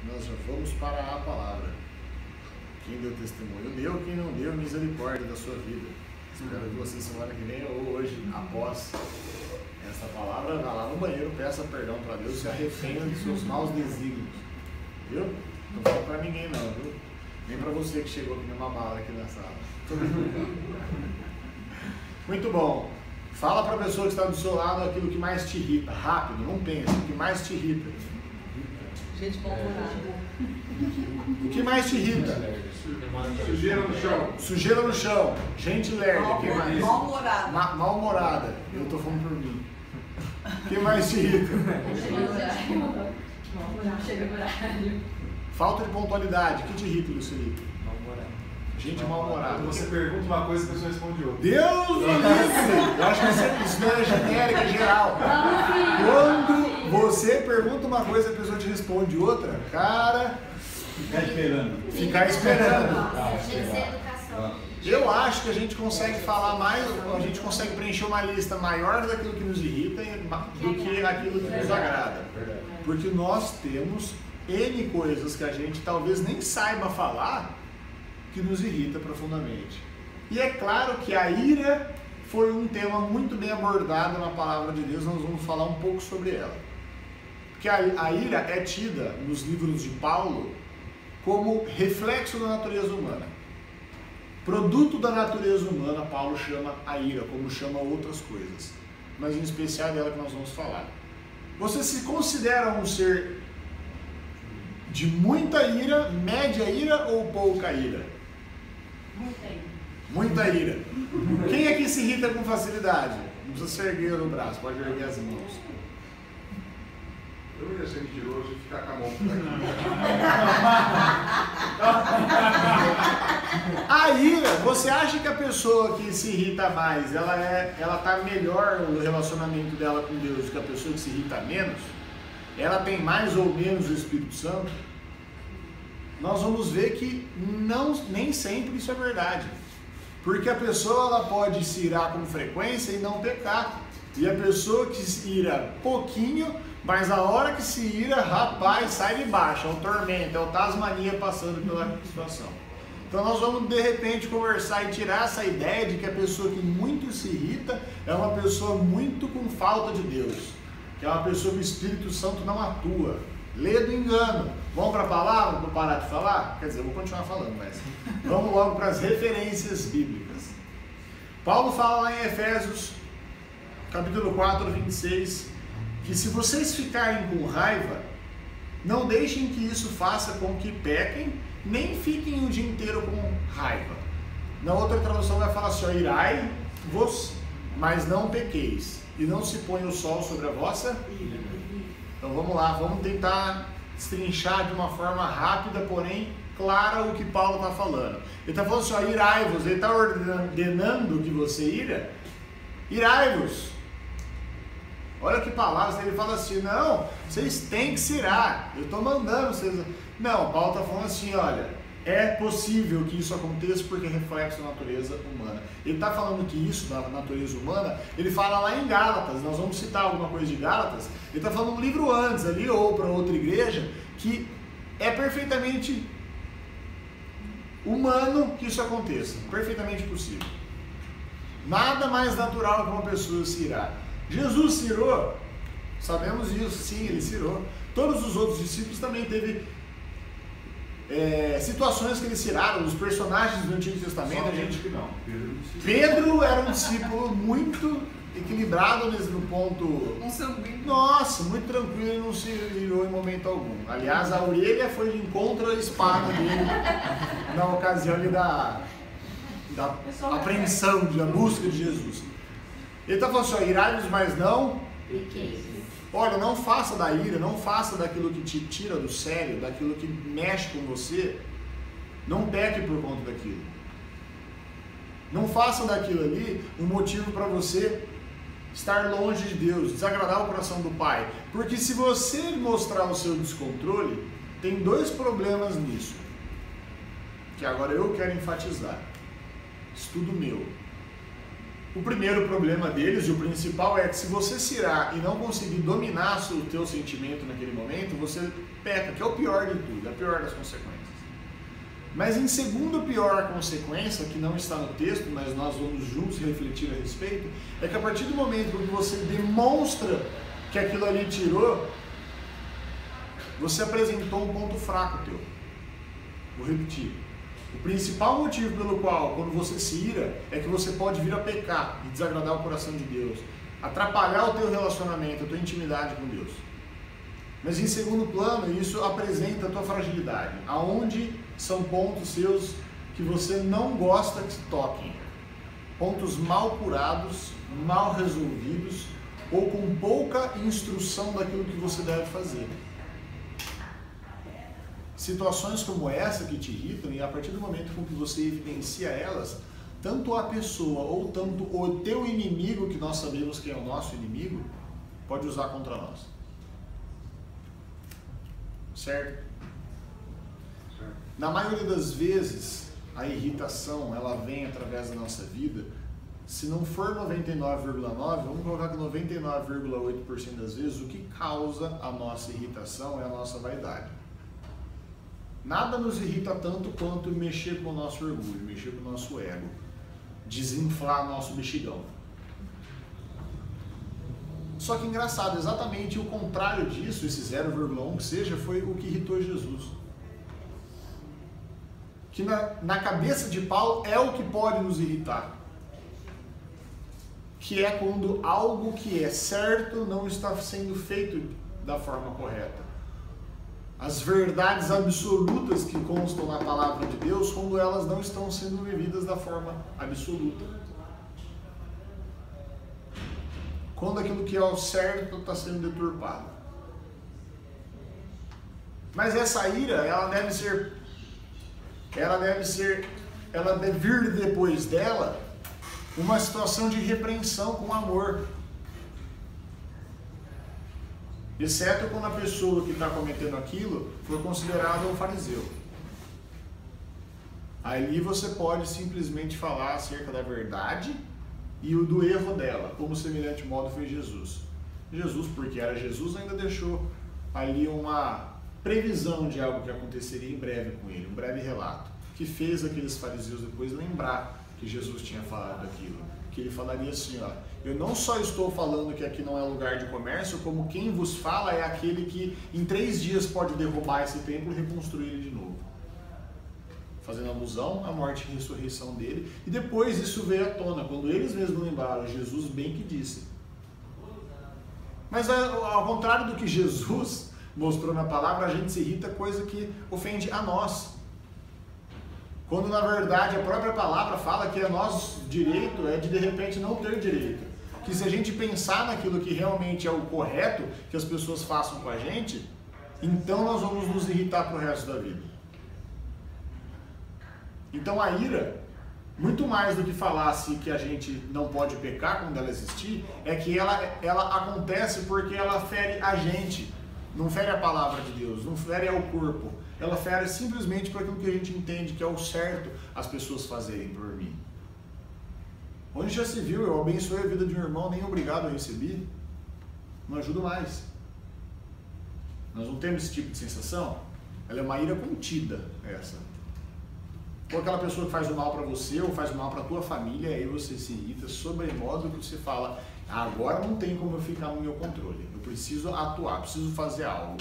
nós já vamos para a palavra. Quem deu testemunho deu, quem não deu, misericórdia da sua vida. Espero que você, semana que vem ou hoje, após essa palavra, vá lá no banheiro, peça perdão para Deus, se arrependa de seus maus desígnios. Viu? Não fala para ninguém não, viu? Nem para você que chegou aqui numa bala aqui na sala. Muito bom. Fala para a pessoa que está do seu lado aquilo que mais te irrita. Rápido, não pensa. O que mais te irrita? Gente mal-humorada. O que mais te irrita? Sujeira no chão. Sujeira no chão. Gente lerda. Que mais? Mal-humorada. Mal-humorada. Eu estou falando por mim. O que mais te irrita? Chega no horário. Falta de pontualidade. O que te irrita, Lucilito? Gente mal-humorada. Você pergunta uma coisa e a pessoa responde outra. Deus do livre! Eu acho que isso não é genérica, é geral. Quando você pergunta uma coisa e a pessoa te responde outra, cara... Ficar esperando. Ficar esperando. Tem que ser educação. Eu acho que a gente consegue falar mais, a gente consegue preencher uma lista maior daquilo que nos irrita do que aquilo que nos agrada. Porque nós temos N coisas que a gente talvez nem saiba falar que nos irrita profundamente. E é claro que a ira foi um tema muito bem abordado na palavra de Deus, nós vamos falar um pouco sobre ela. Porque a ira é tida nos livros de Paulo como reflexo da natureza humana. Produto da natureza humana, Paulo chama a ira, como chama outras coisas. Mas em especial é dela que nós vamos falar. Você se considera um ser de muita ira, média ira ou pouca ira? Muita ira. Muita ira. Quem aqui se irrita com facilidade? Não precisa se erguer no braço, pode erguer as mãos. Eu ia ser mentiroso e ficar com a mão por aqui. A ira, você acha que a pessoa que se irrita mais, ela tá melhor no relacionamento dela com Deus do que a pessoa que se irrita menos? Ela tem mais ou menos o Espírito Santo? Nós vamos ver que nem sempre isso é verdade. Porque a pessoa ela pode se irar com frequência e não pecar. E a pessoa que se ira pouquinho, mas a hora que se ira, rapaz, sai de baixo. É um tormento, é o Tasmania passando pela situação. Então nós vamos de repente conversar e tirar essa ideia de que a pessoa que muito se irrita é uma pessoa muito com falta de Deus. Que é uma pessoa que o Espírito Santo não atua. Lê do engano. Vamos para a palavra para parar de falar? Quer dizer, eu vou continuar falando, mas vamos logo para as referências bíblicas. Paulo fala lá em Efésios, capítulo 4, 26, que se vocês ficarem com raiva, não deixem que isso faça com que pequem, nem fiquem o dia inteiro com raiva. Na outra tradução vai falar assim, ó, irai-vos, mas não pequeis, e não se ponha o sol sobre a vossa ira. Então vamos lá, vamos tentar destrinchar de uma forma rápida, porém clara o que Paulo está falando. Ele está falando assim, ó, irai-vos, ele está ordenando que você ira, irai-vos. Olha que palavras, ele fala assim, não, vocês têm que se irar, eu estou mandando vocês... Não, Paulo está falando assim, olha, é possível que isso aconteça porque é reflexo da natureza humana. Ele está falando que isso da natureza humana, ele fala lá em Gálatas, nós vamos citar alguma coisa de Gálatas, ele está falando um livro antes ali, ou para outra igreja, que é perfeitamente humano que isso aconteça, perfeitamente possível. Nada mais natural que uma pessoa se irar. Jesus se irou, sabemos disso, sim, ele se irou. Todos os outros discípulos também teve situações que eles se iraram, os personagens do Antigo Testamento, a gente... que não. Pedro era um discípulo muito equilibrado no ponto... Um sanguíneo. Nossa, muito tranquilo, ele não se irou em momento algum. Aliás, a orelha foi de encontro à espada dele na ocasião ali da apreensão, da busca de Jesus. Ele está falando assim, irai-vos, mas não pequeis. Olha, não faça da ira, não faça daquilo que te tira do sério, daquilo que mexe com você, não peque por conta daquilo. Não faça daquilo ali um motivo para você estar longe de Deus, desagradar o coração do Pai. Porque se você mostrar o seu descontrole, tem dois problemas nisso, que agora eu quero enfatizar. Estudo meu. O primeiro problema deles, e o principal, é que se você se irar e não conseguir dominar o teu sentimento naquele momento, você peca, que é o pior de tudo, é a pior das consequências. Mas em segunda pior consequência, que não está no texto, mas nós vamos juntos refletir a respeito, é que a partir do momento que você demonstra que aquilo ali tirou, você apresentou um ponto fraco teu. Vou repetir. O principal motivo pelo qual, quando você se ira, é que você pode vir a pecar e desagradar o coração de Deus, atrapalhar o teu relacionamento, a tua intimidade com Deus. Mas em segundo plano, isso apresenta a tua fragilidade. Aonde são pontos seus que você não gosta que se toquem. Pontos mal curados, mal resolvidos, ou com pouca instrução daquilo que você deve fazer. Situações como essa que te irritam, e a partir do momento com que você evidencia elas, tanto a pessoa ou tanto o teu inimigo, que nós sabemos que é o nosso inimigo, pode usar contra nós. Certo? Na maioria das vezes, a irritação, ela vem através da nossa vida. Se não for 99,9%, vamos colocar que 99,8% das vezes, o que causa a nossa irritação é a nossa vaidade. Nada nos irrita tanto quanto mexer com o nosso orgulho, mexer com o nosso ego, desinflar nosso mexigão. Só que engraçado, exatamente o contrário disso, esse 0,1 que seja, foi o que irritou Jesus. Que na cabeça de Paulo é o que pode nos irritar. Que é quando algo que é certo não está sendo feito da forma correta. As verdades absolutas que constam na palavra de Deus, quando elas não estão sendo vividas da forma absoluta. Quando aquilo que é o certo está sendo deturpado. Mas essa ira, ela deve vir depois dela uma situação de repreensão com amor. Exceto quando a pessoa que está cometendo aquilo for considerada um fariseu. Ali você pode simplesmente falar acerca da verdade e o do erro dela, como semelhante modo fez Jesus. Jesus, porque era Jesus, ainda deixou ali uma previsão de algo que aconteceria em breve com ele, um breve relato, que fez aqueles fariseus depois lembrar que Jesus tinha falado aquilo. Que ele falaria assim, ó, eu não só estou falando que aqui não é lugar de comércio, como quem vos fala é aquele que em 3 dias pode derrubar esse templo e reconstruir ele de novo. Fazendo alusão à morte e ressurreição dele. E depois isso veio à tona, quando eles mesmos lembraram, Jesus bem que disse. Mas ao contrário do que Jesus mostrou na palavra, a gente se irrita, coisa que ofende a nós. Quando na verdade a própria palavra fala que nosso direito é de repente não ter direito. Que se a gente pensar naquilo que realmente é o correto que as pessoas façam com a gente, então nós vamos nos irritar pro resto da vida. Então a ira, muito mais do que falasse que a gente não pode pecar quando ela existir, é que ela acontece porque ela fere a gente, não fere a palavra de Deus, não fere ao corpo. Ela fere simplesmente para aquilo que a gente entende que é o certo as pessoas fazerem por mim. Onde já se viu, eu abençoei a vida de um irmão, nem obrigado eu recebi, não ajudo mais. Nós não temos esse tipo de sensação? Ela é uma ira contida, essa. Ou aquela pessoa que faz o mal para você, ou faz o mal para a tua família, aí você se irrita sobremodo que você fala, agora não tem como eu ficar no meu controle, eu preciso atuar, preciso fazer algo.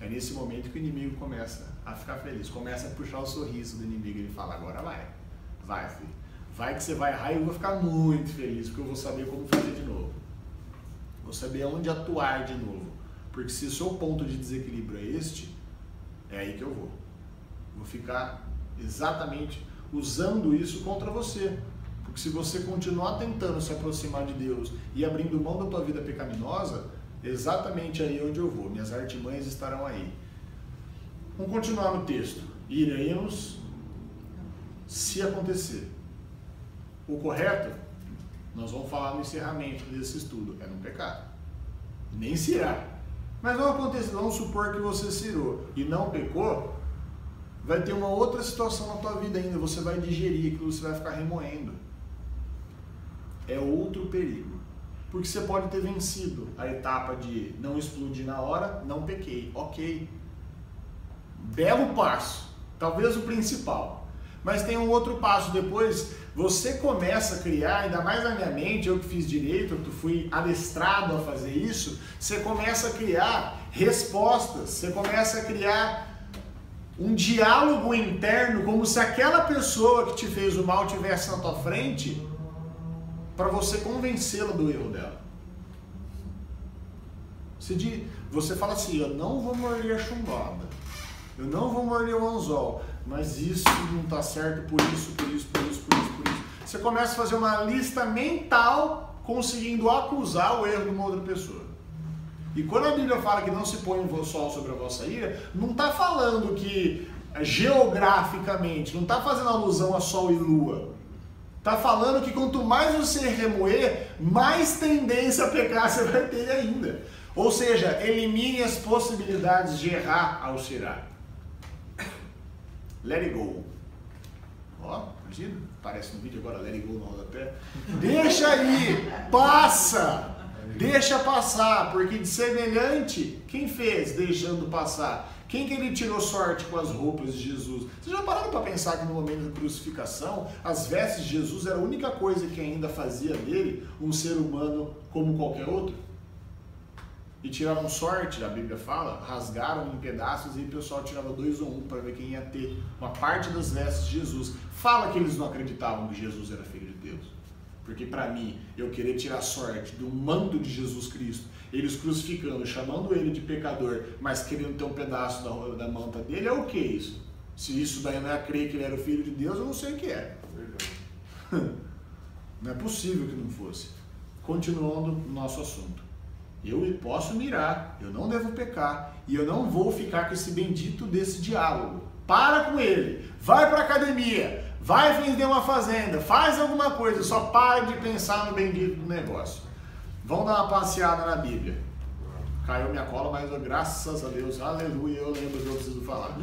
É nesse momento que o inimigo começa a ficar feliz, começa a puxar o sorriso do inimigo e ele fala, agora vai filho, vai que você vai errar e eu vou ficar muito feliz, porque eu vou saber como fazer de novo, vou saber onde atuar de novo, porque se o seu ponto de desequilíbrio é este, é aí que eu vou ficar exatamente usando isso contra você, porque se você continuar tentando se aproximar de Deus e abrindo mão da tua vida pecaminosa, exatamente aí onde eu vou, minhas artimanhas estarão aí. Vamos continuar no texto. Iremos se acontecer. O correto, nós vamos falar no encerramento desse estudo, é não pecar. Nem se irá. Mas vamos supor que você se irou e não pecou, vai ter uma outra situação na tua vida ainda, você vai digerir aquilo, você vai ficar remoendo. é outro perigo. Porque você pode ter vencido a etapa de não explodir na hora, não pequei. Ok. Belo passo. Talvez o principal. Mas tem um outro passo depois. Você começa a criar, ainda mais na minha mente, eu que fiz direito, eu fui adestrado a fazer isso, você começa a criar respostas, você começa a criar um diálogo interno, como se aquela pessoa que te fez o mal estivesse na tua frente, para você convencê-la do erro dela. Você fala assim, eu não vou morder a chumbada, eu não vou morder o anzol, mas isso não está certo por isso. Você começa a fazer uma lista mental conseguindo acusar o erro de uma outra pessoa. E quando a Bíblia fala que não se põe o sol sobre a vossa ira, não está falando que geograficamente, não está fazendo alusão a sol e lua. Está falando que quanto mais você remoer, mais tendência a pecar você vai ter ainda. Ou seja, elimine as possibilidades de errar ao tirar. Let it go. Ó, imagina, aparece no vídeo agora, let it go no rodapé. Deixa aí, passa. Deixa passar, porque de semelhante, quem fez deixando passar? Quem que ele tirou sorte com as roupas de Jesus? Vocês já pararam para pensar que no momento da crucificação, as vestes de Jesus era a única coisa que ainda fazia dele um ser humano como qualquer outro? E tiraram sorte, a Bíblia fala, rasgaram em pedaços e o pessoal tirava 2 ou 1 para ver quem ia ter uma parte das vestes de Jesus. Fala que eles não acreditavam que Jesus era filho de Deus. Porque para mim, eu querer tirar sorte do manto de Jesus Cristo, eles crucificando, chamando ele de pecador, mas querendo ter um pedaço da manta dele, é o que isso? Se isso daí não é crer que ele era o filho de Deus, eu não sei o que é. Não é possível que não fosse. Continuando no nosso assunto. Eu posso mirar, eu não devo pecar, e eu não vou ficar com esse bendito desse diálogo. Para com ele, vai para a academia, vai vender uma fazenda, faz alguma coisa, só pare de pensar no bendito do negócio. Vamos dar uma passeada na Bíblia. Caiu minha cola, mas graças a Deus, aleluia, eu lembro que eu preciso falar.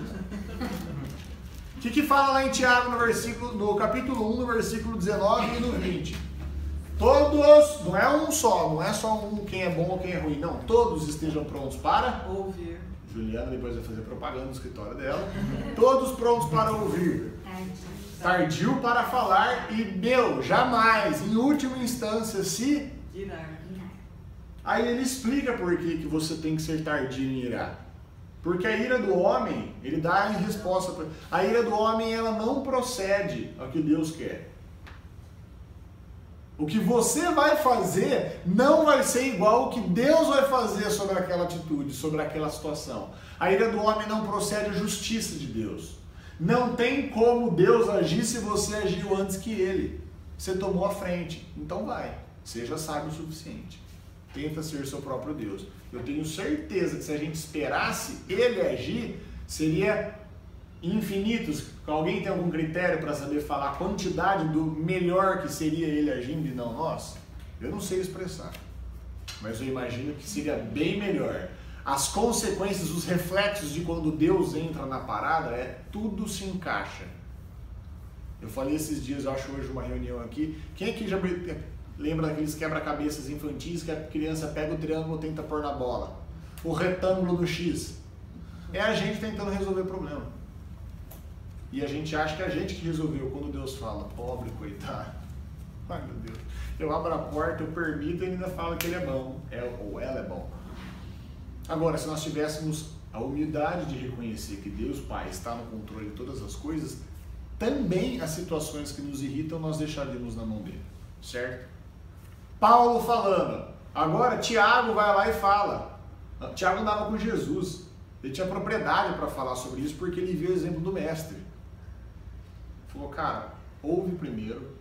O que fala lá em Tiago no capítulo 1, no versículo 19 e no 20? Todos, não é um só, não é só um quem é bom ou quem é ruim, não. Todos estejam prontos para ouvir. Juliana depois vai fazer propaganda no escritório dela. Todos prontos para ouvir. Tardio para falar e, jamais, em última instância, se irar. Aí ele explica por que você tem que ser tardio em irar. Porque a ira do homem, ele dá em resposta. A ira do homem, ela não procede ao que Deus quer. O que você vai fazer não vai ser igual ao que Deus vai fazer sobre aquela atitude, sobre aquela situação. A ira do homem não procede à justiça de Deus. Não tem como Deus agir se você agiu antes que ele. Você tomou a frente, então vai. Seja sábio o suficiente. Tenta ser seu próprio Deus. Eu tenho certeza que se a gente esperasse ele agir, seria infinitos. Alguém tem algum critério para saber falar a quantidade do melhor que seria ele agindo e não nós? Eu não sei expressar, mas eu imagino que seria bem melhor. As consequências, os reflexos de quando Deus entra na parada, tudo se encaixa. Eu falei esses dias, eu acho hoje uma reunião aqui, quem aqui já lembra daqueles quebra-cabeças infantis que a criança pega o triângulo e tenta pôr na bola? O retângulo do X. É a gente tentando resolver o problema. E a gente acha que é a gente que resolveu, quando Deus fala, pobre, coitado. Ai meu Deus. Eu abro a porta, eu permito e ele ainda fala que ele é bom. Ou ela é bom. Agora, se nós tivéssemos a humildade de reconhecer que Deus Pai está no controle de todas as coisas, também as situações que nos irritam nós deixaríamos na mão dele. Certo? Paulo falando. Agora Tiago vai lá e fala. Tiago andava com Jesus. Ele tinha propriedade para falar sobre isso porque ele viu o exemplo do mestre. Falou, cara, ouve primeiro.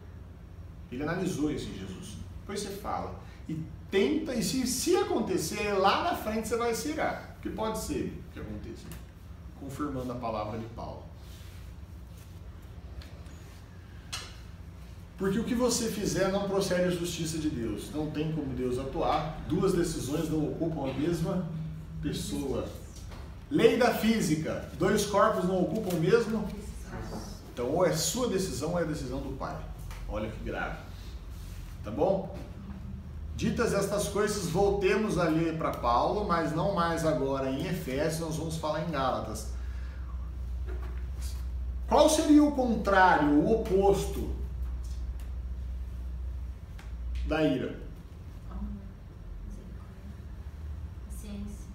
Ele analisou isso em Jesus. Depois você fala. E tenta, e se acontecer, lá na frente você vai se irar. Porque pode ser que aconteça. Confirmando a palavra de Paulo. Porque o que você fizer não procede à justiça de Deus. Não tem como Deus atuar. 2 decisões não ocupam a mesma pessoa. Lei da física. 2 corpos não ocupam o mesmo. Então ou é sua decisão ou é a decisão do Pai. Olha que grave. Tá bom? Ditas estas coisas, voltemos a ler para Paulo, mas não mais agora em Efésios, nós vamos falar em Gálatas. Qual seria o contrário, o oposto da ira? Paciência.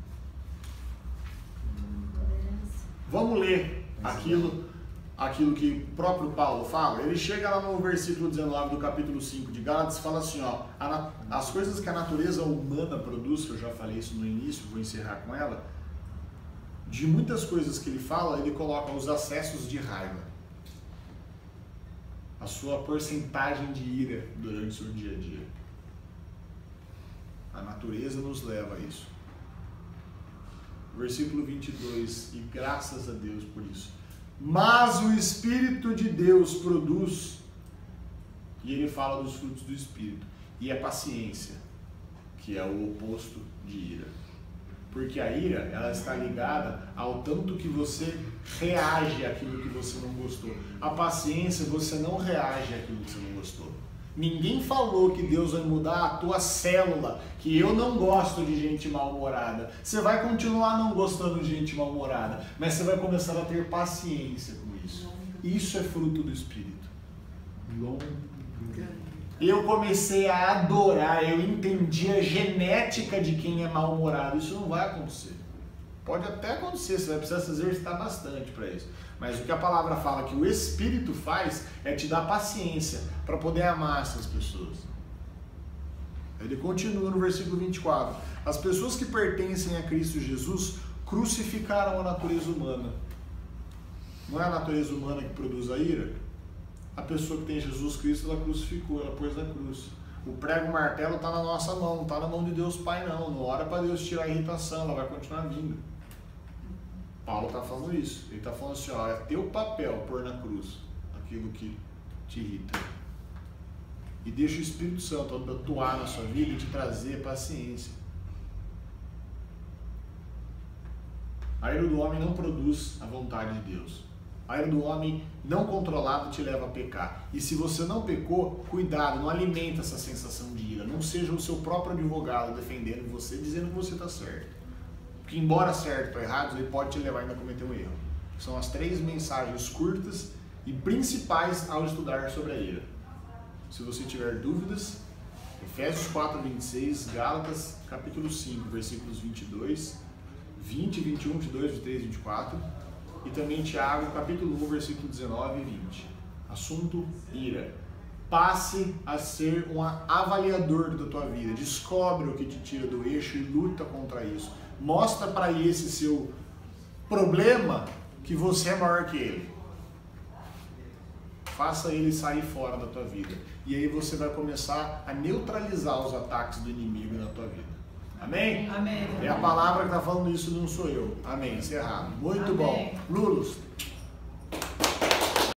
Tolerância. Vamos ler aquilo que o próprio Paulo fala. Ele chega lá no versículo 19 do capítulo 5 de Gálatas e fala assim, ó, as coisas que a natureza humana produz, que eu já falei isso no início, vou encerrar com ela, de muitas coisas que ele fala, ele coloca os acessos de raiva, a sua porcentagem de ira durante o seu dia a dia. A natureza nos leva a isso. Versículo 22, e graças a Deus por isso. Mas o Espírito de Deus produz, e ele fala dos frutos do Espírito, e é paciência, que é o oposto de ira. Porque a ira, ela está ligada ao tanto que você reage àquilo que você não gostou. A paciência, você não reage àquilo que você não gostou. Ninguém falou que Deus vai mudar a tua célula, que eu não gosto de gente mal-humorada. Você vai continuar não gostando de gente mal-humorada, mas você vai começar a ter paciência com isso. Isso é fruto do Espírito. Eu comecei a adorar, eu entendi a genética de quem é mal-humorado. Isso não vai acontecer. Pode até acontecer, você vai precisar se exercitar bastante para isso. Mas o que a palavra fala que o Espírito faz é te dar paciência para poder amar essas pessoas. Ele continua no versículo 24. As pessoas que pertencem a Cristo Jesus crucificaram a natureza humana. Não é a natureza humana que produz a ira? A pessoa que tem Jesus Cristo, ela crucificou, ela pôs na cruz. O prego e o martelo está na nossa mão, não está na mão de Deus Pai não. Não ora para Deus tirar a irritação, ela vai continuar vindo. Paulo está falando isso. Ele está falando assim, ó, é teu papel pôr na cruz aquilo que te irrita. E deixa o Espírito Santo atuar na sua vida e te trazer paciência. A ira do homem não produz a vontade de Deus. A ira do homem não controlado te leva a pecar. E se você não pecou, cuidado, não alimenta essa sensação de ira. Não seja o seu próprio advogado defendendo você, dizendo que você está certo. Porque embora certo ou errado, ele pode te levar ainda a cometer um erro. São as 3 mensagens curtas e principais ao estudar sobre a ira. Se você tiver dúvidas, Efésios 4:26, Gálatas capítulo 5, versículos 22, 20, 21, 22, 23, 24, e também Tiago capítulo 1, versículo 19 e 20. Assunto ira. Passe a ser um avaliador da tua vida. Descobre o que te tira do eixo e luta contra isso. Mostra para esse seu problema que você é maior que ele. Faça ele sair fora da tua vida. E aí você vai começar a neutralizar os ataques do inimigo na tua vida. Amém? Amém. É a palavra que está falando isso, não sou eu. Amém. Encerrado. Muito Amém. bom. Lulos.